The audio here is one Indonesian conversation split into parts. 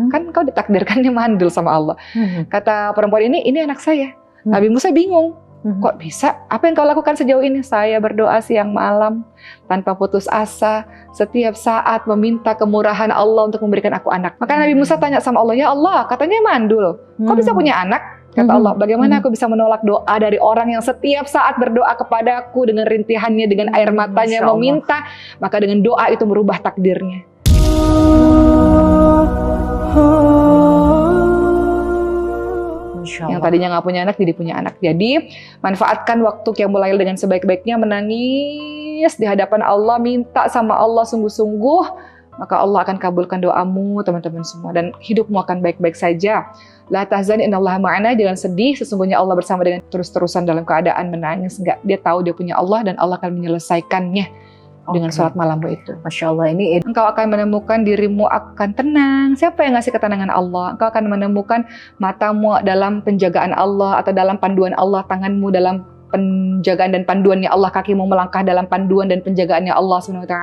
Kan engkau ditakdirkannya mandul sama Allah. Kata perempuan ini anak saya. Nabi Musa bingung. Kok bisa? Apa yang kau lakukan sejauh ini? Saya berdoa siang malam tanpa putus asa, setiap saat meminta kemurahan Allah untuk memberikan aku anak. Maka Nabi Musa tanya sama Allah, ya Allah, katanya mandul. Kok bisa punya anak? Kata Allah, bagaimana aku bisa menolak doa dari orang yang setiap saat berdoa kepadaku dengan rintihannya, dengan air matanya meminta, maka dengan doa itu merubah takdirnya. Yang tadinya nggak punya anak jadi punya anak. Jadi manfaatkan waktu Qiyamul Lail dengan sebaik-baiknya, menangis di hadapan Allah, minta sama Allah sungguh-sungguh, maka Allah akan kabulkan doamu teman-teman semua, dan hidupmu akan baik-baik saja. La tahzan innallaha ma'ana, jangan sedih, sesungguhnya Allah bersama dengan terus-terusan dalam keadaan menangis. Enggak, dia tahu dia punya Allah dan Allah akan menyelesaikannya dengan sholat malammu itu. Masya Allah, ini engkau akan menemukan dirimu akan tenang. Siapa yang ngasih ketenangan? Allah. Engkau akan menemukan matamu dalam penjagaan Allah atau dalam panduan Allah, tanganmu dalam penjagaan dan panduannya Allah, kakimu melangkah dalam panduan dan penjagaannya Allah SWT.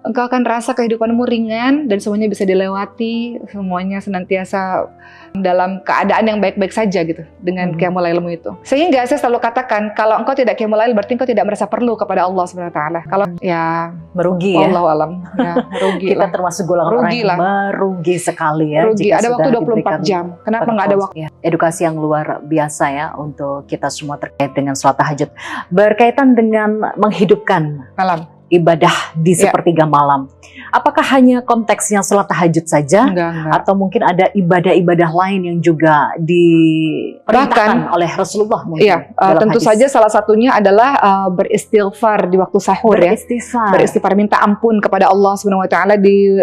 Engkau akan rasa kehidupanmu ringan dan semuanya bisa dilewati, semuanya senantiasa dalam keadaan yang baik-baik saja gitu dengan Qiyamul Lailmu itu. Sehingga saya selalu katakan, kalau engkau tidak Qiyamul Lail berarti engkau tidak merasa perlu kepada Allah SWT. Kalau ya merugi ya. Wallahu alam. Ya, rugi kita lah. termasuk golongan orang yang merugi sekali ya. Rugi, ada waktu 24 jam. Kenapa nggak ada waktu? Ya. Edukasi yang luar biasa ya untuk kita semua terkait dengan sholat tahajud. Berkaitan dengan menghidupkan malam. Ibadah di sepertiga malam. Apakah hanya konteksnya sholat tahajud saja? Enggak. Atau mungkin ada ibadah-ibadah lain yang juga diperintahkan oleh Rasulullah? Iya, tentu saja salah satunya adalah beristighfar di waktu sahur. Beristighfar, minta ampun kepada Allah SWT di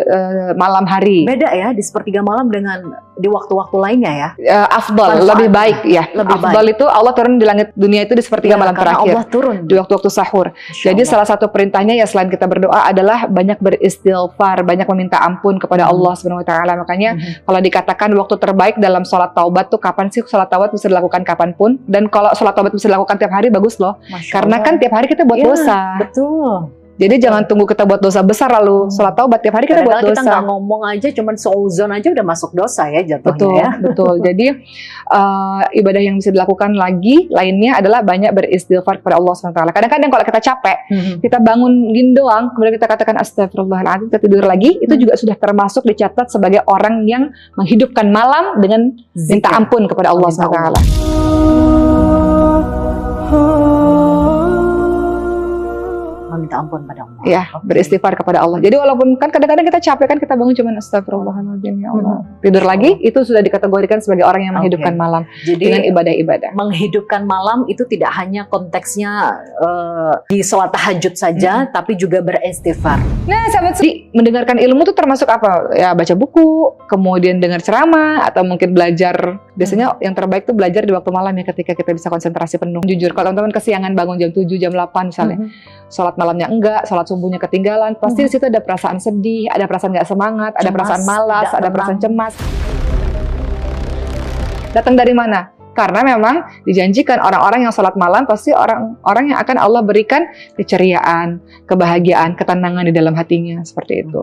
malam hari. Beda ya di sepertiga malam dengan di waktu-waktu lainnya ya? Afdal, lebih baik ya. Afdal itu Allah turun di langit dunia itu di sepertiga malam terakhir. Allah turun di waktu-waktu sahur. Jadi salah satu perintahnya ya selain kita berdoa adalah banyak beristighfar, banyak meminta ampun kepada Allah SWT. Makanya kalau dikatakan waktu terbaik dalam sholat taubat tuh kapan sih? Sholat taubat bisa dilakukan kapanpun, dan kalau sholat taubat bisa dilakukan tiap hari bagus loh. Karena kan tiap hari kita buat dosa. Betul. Jadi jangan tunggu kita buat dosa besar lalu sholat taubat, tiap hari kita buat dosa. Kita nggak ngomong aja, cuman seuzon aja udah masuk dosa ya jatuhnya. Betul, ya. Betul. Jadi ibadah yang bisa dilakukan lagi lainnya adalah banyak beristighfar kepada Allah SWT. Kadang-kadang kalau kita capek, kita bangun gini doang, kemudian kita katakan astagfirullahaladzim, kita tidur lagi, itu juga sudah termasuk dicatat sebagai orang yang menghidupkan malam dengan minta ampun kepada Allah SWT. Minta ampun pada Allah. Ya, beristighfar kepada Allah. Jadi walaupun kan kadang-kadang kita capek kan, kita bangun cuman astagfirullahaladzim ya Allah. Tidur lagi, itu sudah dikategorikan sebagai orang yang menghidupkan malam. Jadi dengan ibadah-ibadah. Menghidupkan malam itu tidak hanya konteksnya di sholat tahajud saja, tapi juga beristighfar. Nah, sahabat, mendengarkan ilmu itu termasuk apa? Ya, baca buku, kemudian dengar ceramah, atau mungkin belajar. Biasanya yang terbaik itu belajar di waktu malam ya, ketika kita bisa konsentrasi penuh. Jujur, kalau teman-teman kesiangan bangun jam 7, jam 8 misalnya, sholat malamnya enggak, sholat subuhnya ketinggalan, pasti di situ ada perasaan sedih, ada perasaan nggak semangat, ada perasaan malas, ada perasaan cemas. Datang dari mana? Karena memang dijanjikan orang-orang yang sholat malam pasti orang-orang yang akan Allah berikan keceriaan, kebahagiaan, ketenangan di dalam hatinya, seperti itu.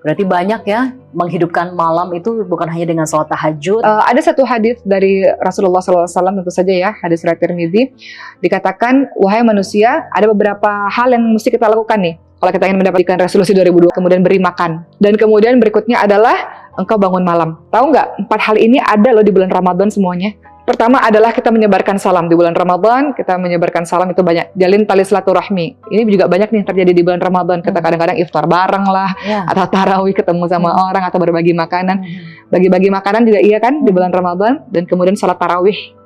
Berarti banyak ya, menghidupkan malam itu bukan hanya dengan sholat tahajud. Ada satu hadis dari Rasulullah SAW, tentu saja ya, hadis riwayat Tirmidzi, dikatakan, wahai manusia, ada beberapa hal yang mesti kita lakukan nih. Kalau kita ingin mendapatkan resolusi 2002, kemudian beri makan. Dan kemudian berikutnya adalah engkau bangun malam. Tahu nggak, 4 hal ini ada loh di bulan Ramadan semuanya. Pertama adalah kita menyebarkan salam di bulan Ramadan. Kita menyebarkan salam itu banyak. Jalin tali silaturahmi. Ini juga banyak nih terjadi di bulan Ramadan. Kita kadang-kadang iftar bareng lah, atau tarawih ketemu sama orang, atau berbagi makanan. Bagi-bagi makanan juga iya kan di bulan Ramadan. Dan kemudian sholat tarawih.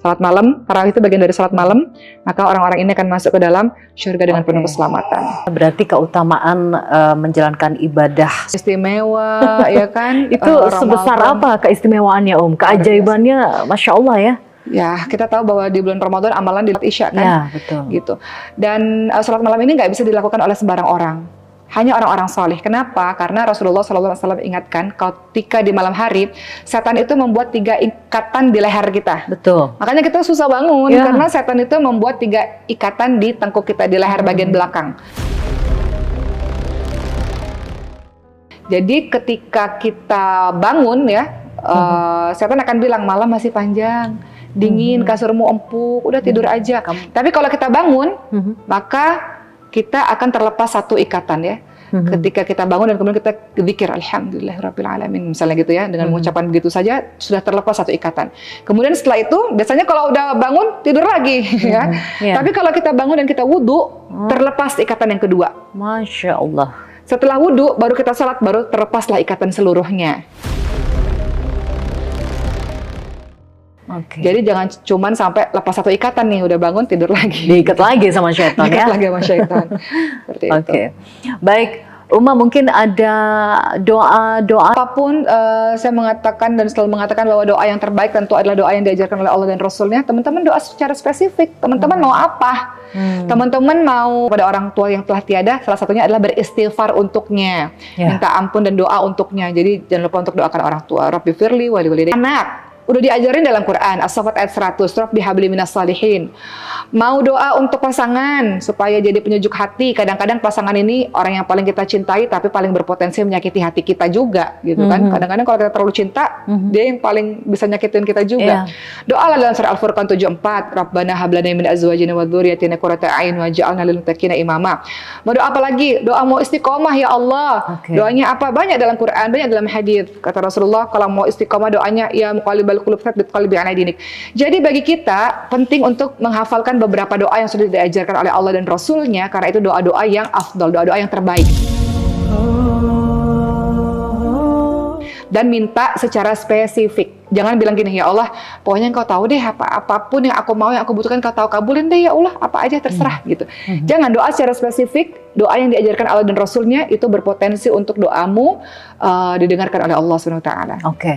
Salat malam, tarawih itu bagian dari salat malam, maka orang-orang ini akan masuk ke dalam surga dengan penuh keselamatan. Berarti keutamaan menjalankan ibadah istimewa, ya kan? Itu sebesar apa keistimewaannya, Keajaibannya, Masya Allah ya. Ya, kita tahu bahwa di bulan Ramadan amalan di Isya kan? Ya, betul. Gitu. Dan salat malam ini nggak bisa dilakukan oleh sembarang orang. Hanya orang-orang soleh. Kenapa? Karena Rasulullah SAW ingatkan, ketika di malam hari, setan itu membuat 3 ikatan di leher kita. Betul. Makanya kita susah bangun, karena setan itu membuat 3 ikatan di tengkuk kita, di leher bagian belakang. Jadi ketika kita bangun ya, setan akan bilang malam masih panjang, dingin, kasurmu empuk, udah tidur aja. Tapi kalau kita bangun, maka kita akan terlepas satu ikatan ya. Ketika kita bangun dan kemudian kita zikir alhamdulillahirabbil alamin misalnya gitu ya, dengan mengucapkan begitu saja sudah terlepas satu ikatan. Kemudian setelah itu biasanya kalau udah bangun tidur lagi ya. Tapi kalau kita bangun dan kita wudu, terlepas ikatan yang kedua. Masya Allah. Setelah wudu baru kita sholat, baru terlepaslah ikatan seluruhnya. Jadi jangan cuman sampai lepas satu ikatan nih, udah bangun tidur lagi. Diikat lagi sama syaitan ya. Diikat lagi sama syaitan. Seperti itu. Baik, Uma, mungkin ada doa-doa apapun. Saya mengatakan dan selalu mengatakan bahwa doa yang terbaik tentu adalah doa yang diajarkan oleh Allah dan Rasulnya. Teman-teman doa secara spesifik. Teman-teman mau apa? Teman-teman mau pada orang tua yang telah tiada, salah satunya adalah beristighfar untuknya, minta ampun dan doa untuknya. Jadi jangan lupa untuk doakan orang tua. Rabbi firli wali walidayya. Anak udah diajarin dalam Quran, As-Saffat ayat 100, Rabbi habli minas salihin. Mau doa untuk pasangan supaya jadi penyejuk hati. Kadang-kadang pasangan ini orang yang paling kita cintai tapi paling berpotensi menyakiti hati kita juga, gitu kan. Kadang-kadang kalau kita terlalu cinta, dia yang paling bisa nyakitin kita juga. Doa dalam surah Al-Furqan 74, Rabbana hab lana min azwajina wa dzurriyyatina qurrata a'yun waj'alna lil muttaqina imama. Mau doa apa lagi? Doa mau istiqomah ya Allah. Doanya apa? Banyak dalam Quran, banyak dalam hadis. Kata Rasulullah, kalau mau istiqomah doanya ya muqallibal qulub tsabbit qalbi ala dinik. Jadi bagi kita penting untuk menghafalkan beberapa doa yang sudah diajarkan oleh Allah dan Rasulnya, karena itu doa-doa yang afdal, doa-doa yang terbaik. Dan minta secara spesifik. Jangan bilang gini, ya Allah, pokoknya Engkau tahu deh apapun yang aku mau, yang aku butuhkan Engkau tahu, kabulin deh ya Allah, apa aja terserah gitu. Jangan doa secara spesifik, doa yang diajarkan Allah dan Rasulnya itu berpotensi untuk doamu didengarkan oleh Allah SWT.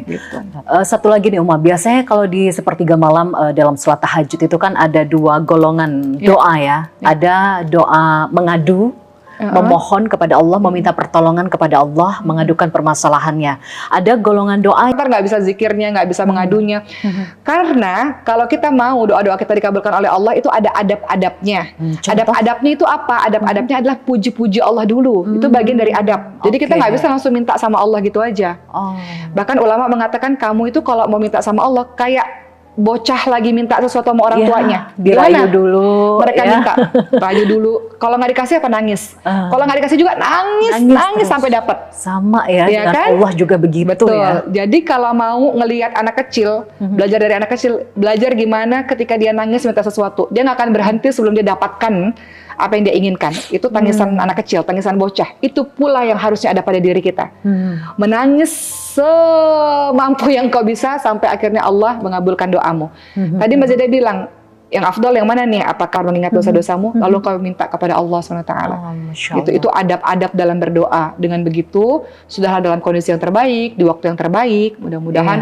Gitu. Satu lagi nih Uma, biasanya kalau di sepertiga malam dalam sholat tahajud itu kan ada dua golongan doa ya. Ada doa mengadu, memohon kepada Allah, meminta pertolongan kepada Allah, mengadukan permasalahannya. Ada golongan doa ntar nggak bisa zikirnya, nggak bisa mengadunya. Karena kalau kita mau doa-doa kita dikabulkan oleh Allah, itu ada adab-adabnya. Adab-adabnya itu apa? Adab-adabnya adalah puji-puji Allah dulu. Itu bagian dari adab. Jadi kita nggak bisa langsung minta sama Allah gitu aja. Bahkan ulama mengatakan kamu itu kalau mau minta sama Allah kayak bocah lagi minta sesuatu sama orang tuanya. Dirayu dulu. Mereka minta, rayu dulu. Kalau nggak dikasih apa nangis. Kalau nggak dikasih juga nangis sampai dapat. Sama ya, ya dengan kan? Allah juga begitu. Betul. Ya. Jadi kalau mau ngelihat anak kecil, belajar dari anak kecil, belajar gimana ketika dia nangis minta sesuatu. Dia nggak akan berhenti sebelum dia dapatkan apa yang dia inginkan. Itu tangisan anak kecil, tangisan bocah. Itu pula yang harusnya ada pada diri kita. Menangis semampu yang kau bisa sampai akhirnya Allah mengabulkan doamu. Tadi Mbak Zeda bilang, yang afdal yang mana nih? Apakah mengingat dosa-dosamu lalu kau minta kepada Allah SWT. Itu adab-adab dalam berdoa. Dengan begitu sudahlah dalam kondisi yang terbaik, di waktu yang terbaik. Mudah-mudahan